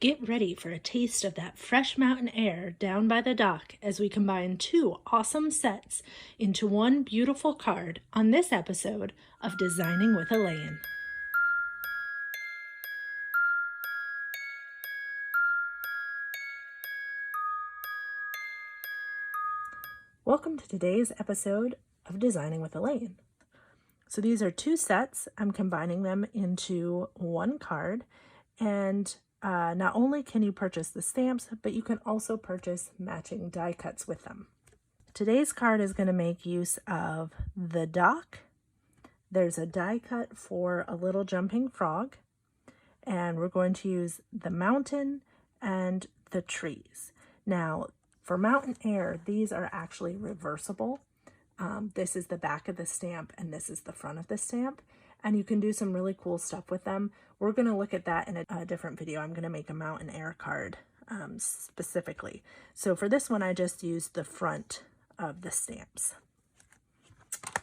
Get ready for a taste of that fresh mountain air down by the dock as we combine two awesome sets into one beautiful card on this episode of Designing with Elaine. Welcome to today's episode of Designing with Elaine. So these are two sets. I'm combining them into one card, and not only can you purchase the stamps, but you can also purchase matching die cuts with them. Today's card is going to make use of the dock. There's a die cut for a little jumping frog, and we're going to use the mountain and the trees. Now, for mountain air, these are actually reversible. This is the back of the stamp and this is the front of the stamp, and you can do some really cool stuff with them. We're going to look at that in a different video. I'm going to make a mountain air card specifically. So for this one, I just used the front of the stamps.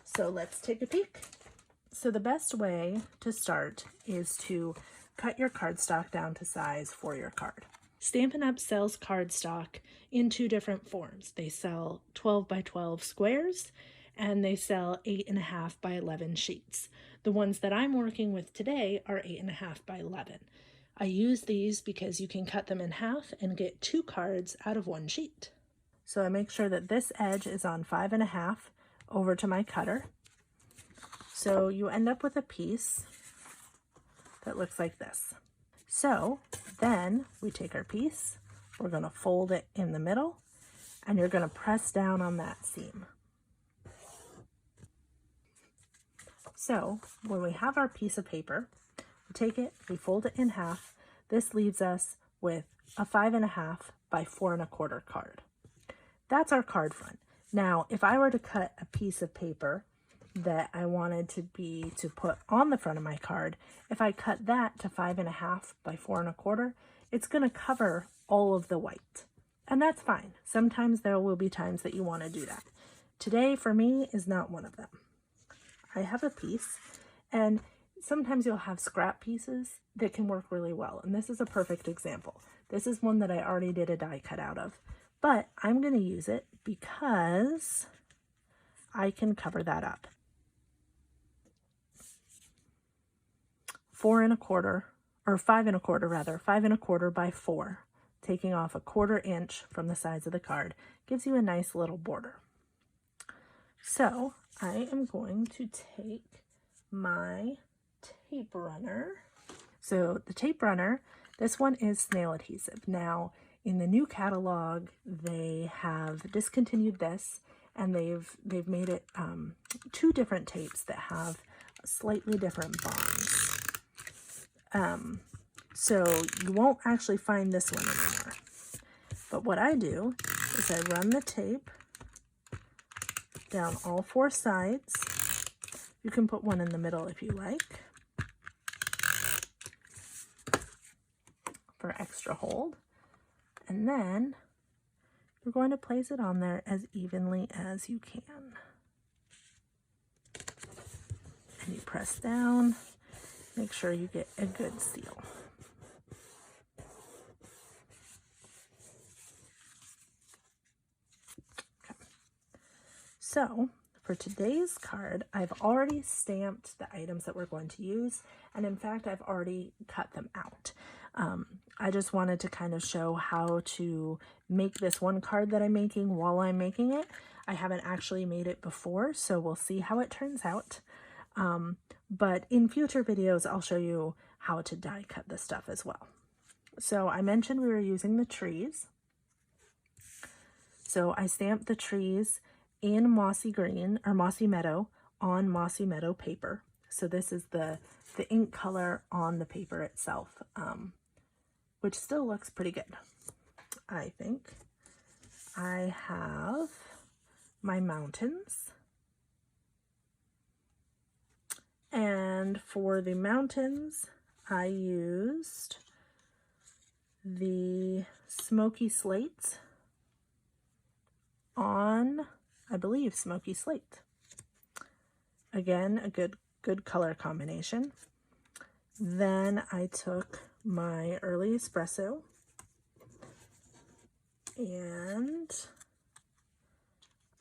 So let's take a peek. So the best way to start is to cut your cardstock down to size for your card. Stampin' Up! Sells cardstock in two different forms. They sell 12 by 12 squares and they sell 8.5 by 11 sheets. The ones that I'm working with today are 8.5 by 11. I use these because you can cut them in half and get two cards out of one sheet. So I make sure that this edge is on 5.5 over to my cutter. So you end up with a piece that looks like this. So then we take our piece, we're going to fold it in the middle, and you're going to press down on that seam. So when we have our piece of paper, we take it, we fold it in half. This leaves us with a 5.5 by 4.25 card. That's our card front. Now, if I were to cut a piece of paper that I wanted to put on the front of my card, if I cut that to 5.5 by 4.25, it's going to cover all of the white, and that's fine. Sometimes there will be times that you want to do that. Today for me is not one of them. I have a piece, and sometimes you'll have scrap pieces that can work really well, and this is a perfect example. This is one that I already did a die cut out of, but I'm going to use it because I can cover that up. 4.25, or 5.25 rather, 5.25 by 4, taking off 1/4 inch from the sides of the card, gives you a nice little border. So I am going to take my tape runner. So the tape runner, this one is snail adhesive. Now in the new catalog, they have discontinued this, and they've made it two different tapes that have slightly different bonds. So you won't actually find this one anymore. But what I do is I run the tape down all four sides. You can put one in the middle if you like, for extra hold. And then you're going to place it on there as evenly as you can. And you press down. Make sure you get a good seal. Okay. So for today's card, I've already stamped the items that we're going to use, and in fact, I've already cut them out. I just wanted to kind of show how to make this one card that I'm making while I'm making it. I haven't actually made it before, so we'll see how it turns out. But in future videos, I'll show you how to die cut this stuff as well. So I mentioned we were using the trees. So I stamped the trees in Mossy Green, or Mossy Meadow, on Mossy Meadow paper. So this is the ink color on the paper itself, which still looks pretty good, I think. I have my mountains. And for the mountains, I used the smoky slate on, I believe, smoky slate. Again, a good color combination. Then I took my early espresso, and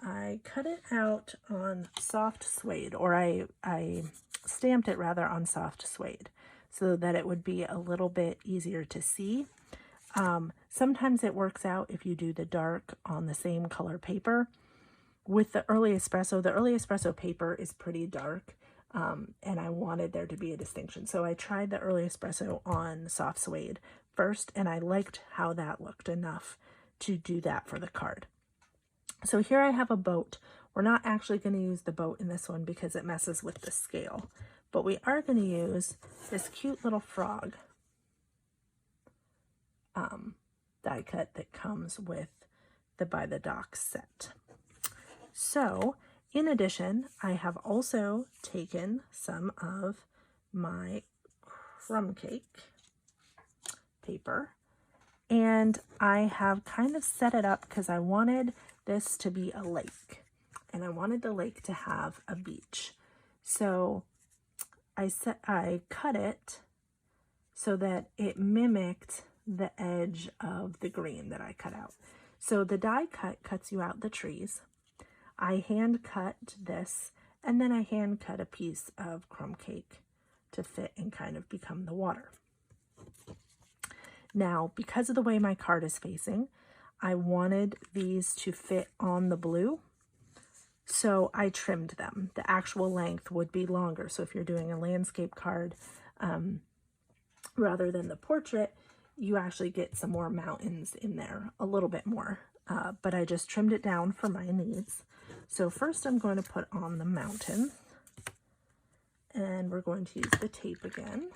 I cut it out on soft suede, or I stamped it rather on soft suede so that it would be a little bit easier to see. Sometimes it works out if you do the dark on the same color paper. With the early espresso paper is pretty dark, and I wanted there to be a distinction. So I tried the early espresso on soft suede first, and I liked how that looked enough to do that for the card. So here I have a boat. We're not actually going to use the boat in this one because it messes with the scale, but we are going to use this cute little frog die cut that comes with the By the Dock set. So in addition, I have also taken some of my crumb cake paper, and I have kind of set it up because I wanted this to be a lake, and I wanted the lake to have a beach. So I cut it so that it mimicked the edge of the green that I cut out. So the die cut cuts you out the trees. I hand cut this, and then I hand cut a piece of crumb cake to fit and kind of become the water. Now, because of the way my card is facing, I wanted these to fit on the blue, so I trimmed them. The actual length would be longer, so if you're doing a landscape card, rather than the portrait, you actually get some more mountains in there, a little bit more, but I just trimmed it down for my needs. So first I'm going to put on the mountain, and we're going to use the tape again.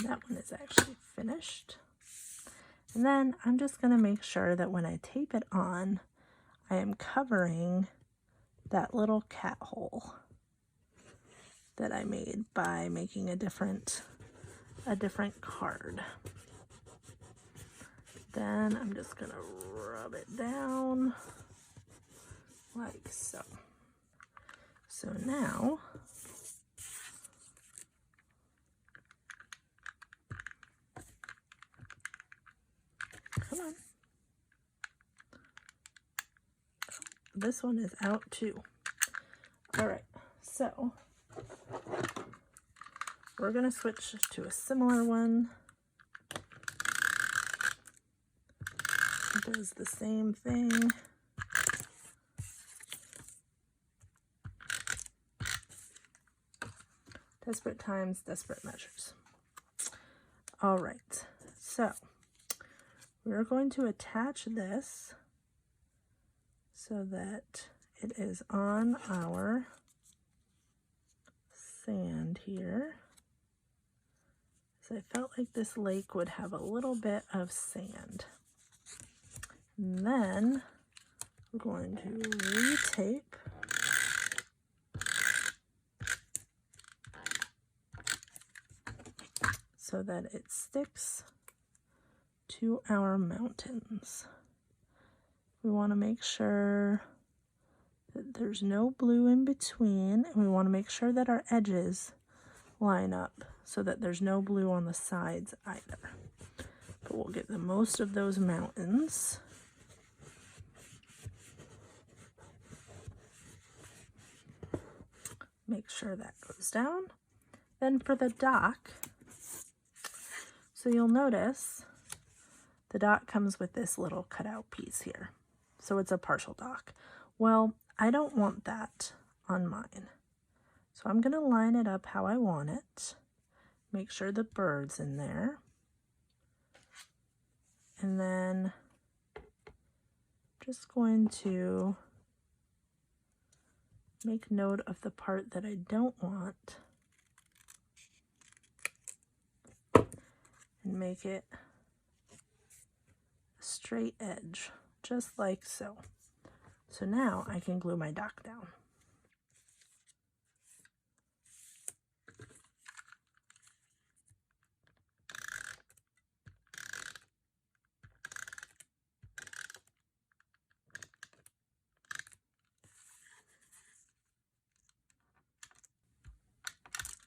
That one is actually finished. And then I'm just going to make sure that when I tape it on, I am covering that little cat hole that I made by making a different card. Then I'm just going to rub it down like so. So now come on. This one is out too. All right, so we're going to switch to a similar one. It does the same thing. Desperate times, desperate measures. All right, so we're going to attach this so that it is on our sand here. So I felt like this lake would have a little bit of sand. And then we're going to retape so that it sticks to our mountains. We want to make sure that there's no blue in between, and we want to make sure that our edges line up so that there's no blue on the sides either. But we'll get the most of those mountains. Make sure that goes down. Then for the dock, so you'll notice the dock comes with this little cutout piece here. So it's a partial dock. Well, I don't want that on mine. So I'm going to line it up how I want it. Make sure the bird's in there. And then just going to make note of the part that I don't want and make it a straight edge, just like so. So now I can glue my dock down.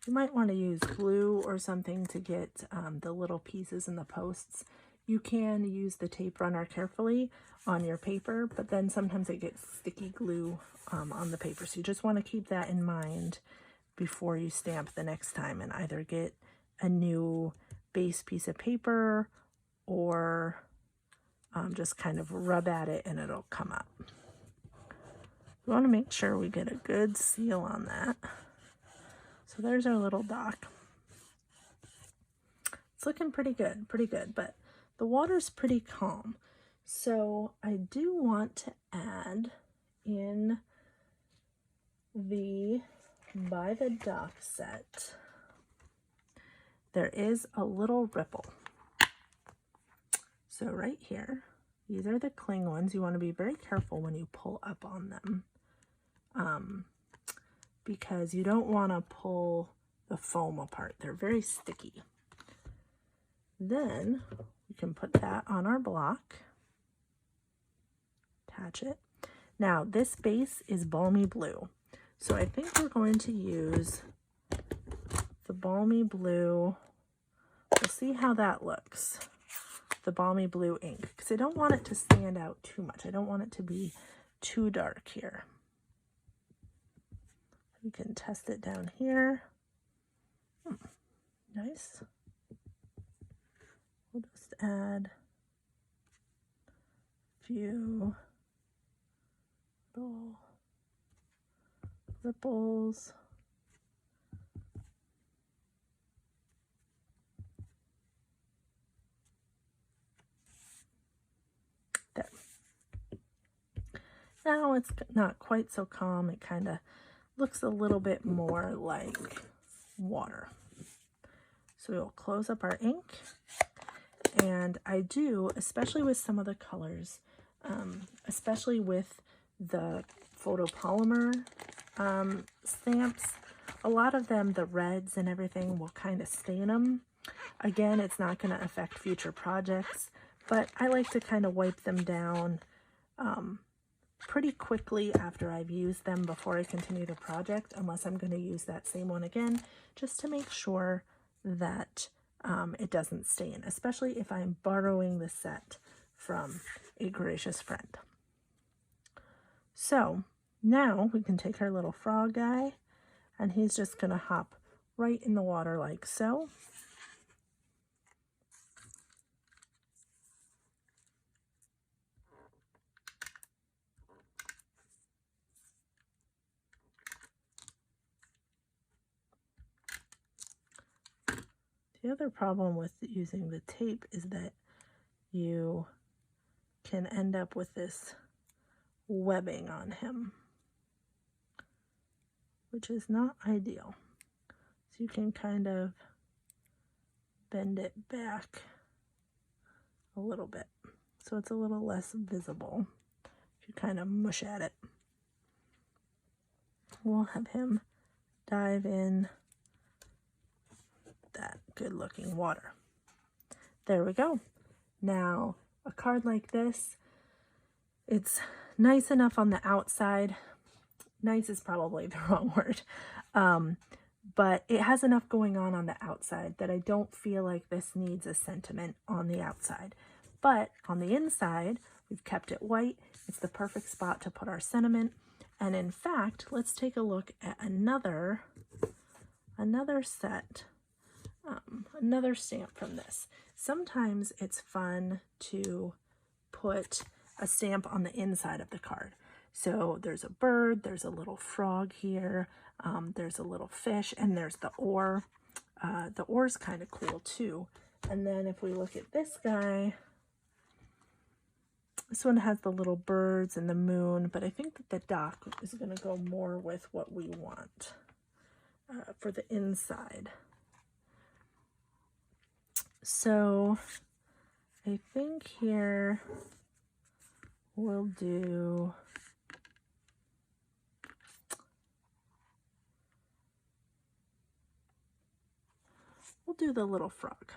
You might want to use glue or something to get the little pieces in the posts. You can use the tape runner carefully on your paper, but then sometimes it gets sticky glue on the paper. So you just want to keep that in mind before you stamp the next time, and either get a new base piece of paper or just kind of rub at it and it'll come up. We want to make sure we get a good seal on that. So there's our little dock. It's looking pretty good, but the water's pretty calm. So I do want to add in the By the Dock set. There is a little ripple. So right here, these are the cling ones. You want to be very careful when you pull up on them, because you don't want to pull the foam apart. They're very sticky. Then we can put that on our block, attach it. Now this base is Balmy blue, so I think we're going to use the Balmy blue. We'll see how that looks. The Balmy blue ink, because I don't want it to stand out too much. I don't want it to be too dark here. You can test it down here. Nice. We'll just add a few little ripples. There. Now it's not quite so calm. It kind of looks a little bit more like water. So we'll close up our ink. And I do, especially with some of the colors, especially with the photopolymer stamps, a lot of them, the reds and everything, will kind of stain them. Again, it's not going to affect future projects, but I like to kind of wipe them down pretty quickly after I've used them before I continue the project, unless I'm going to use that same one again, just to make sure that it doesn't stain, especially if I'm borrowing the set from a gracious friend. So now we can take our little frog guy, and he's just going to hop right in the water like so. The other problem with using the tape is that you can end up with this webbing on him, which is not ideal. So you can kind of bend it back a little bit so it's a little less visible if you kind of mush at it. We'll have him dive in that good looking water. There we go. Now a card like this, it's nice enough on the outside. Nice is probably the wrong word. But it has enough going on the outside that I don't feel like this needs a sentiment on the outside. But on the inside, we've kept it white. It's the perfect spot to put our sentiment. And in fact, let's take a look at another set, another stamp from this. Sometimes it's fun to put a stamp on the inside of the card. So there's a bird, there's a little frog here, there's a little fish, and there's the oar. The oar's kind of cool too. And then if we look at this guy, this one has the little birds and the moon, but I think that the dock is going to go more with what we want for the inside. So I think here we'll do the little frog.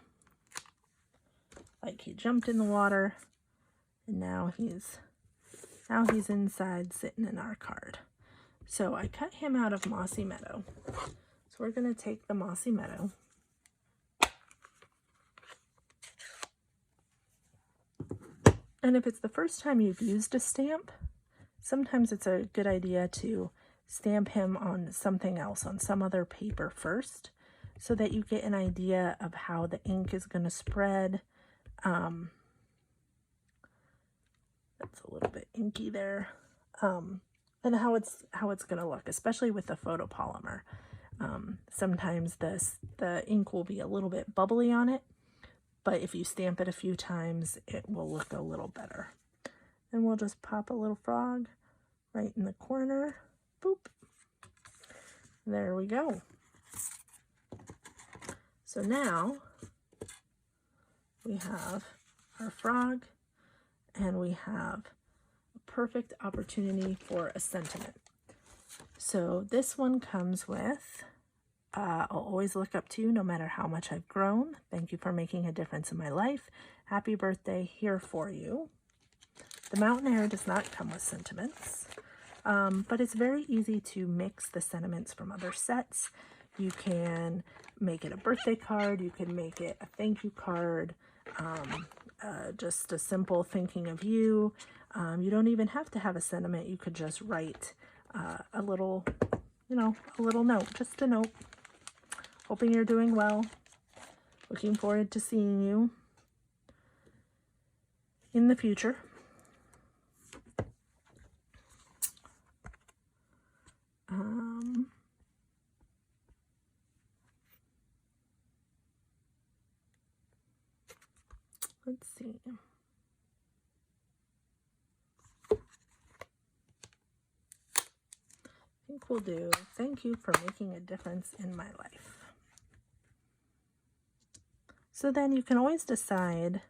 Like he jumped in the water and now he's inside sitting in our card. So I cut him out of Mossy Meadow. So we're going to take the Mossy Meadow. And if it's the first time you've used a stamp, sometimes it's a good idea to stamp him on something else, on some other paper first, so that you get an idea of how the ink is going to spread. That's a little bit inky there. And how it's going to look, especially with the photopolymer. Sometimes the ink will be a little bit bubbly on it, but if you stamp it a few times, it will look a little better. And we'll just pop a little frog right in the corner. Boop. There we go. So now we have our frog, and we have a perfect opportunity for a sentiment. So this one comes with, I'll always look up to you no matter how much I've grown. Thank you for making a difference in my life. Happy birthday, here for you. The Mountain Air does not come with sentiments, but it's very easy to mix the sentiments from other sets. You can make it a birthday card, you can make it a thank you card, just a simple thinking of you. You don't even have to have a sentiment. You could just write a little, a little note, just a note. Hoping you're doing well. Looking forward to seeing you in the future. Let's see. I think we'll do thank you for making a difference in my life. So then you can always decide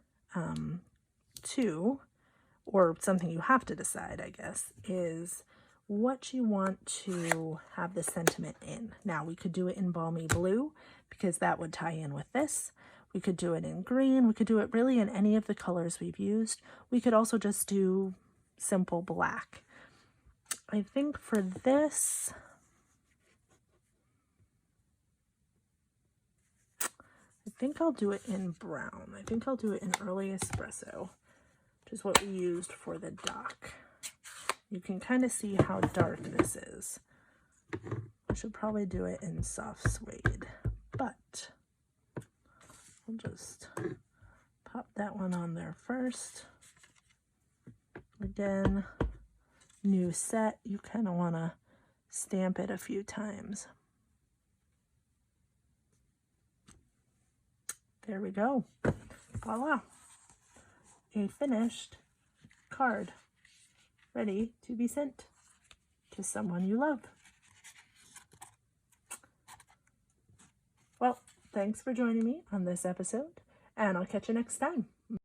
or something you have to decide, I guess, is what you want to have the sentiment in. Now, we could do it in Balmy Blue because that would tie in with this. We could do it in green. We could do it really in any of the colors we've used. We could also just do simple black. I think for this, I think I'll do it in brown. I think I'll do it in Early Espresso, which is what we used for the dock. You can kind of see how dark this is. I should probably do it in Soft Suede, but I'll just pop that one on there first. Again, new set, you kind of want to stamp it a few times. There we go. Voila. A finished card ready to be sent to someone you love. Well, thanks for joining me on this episode, and I'll catch you next time.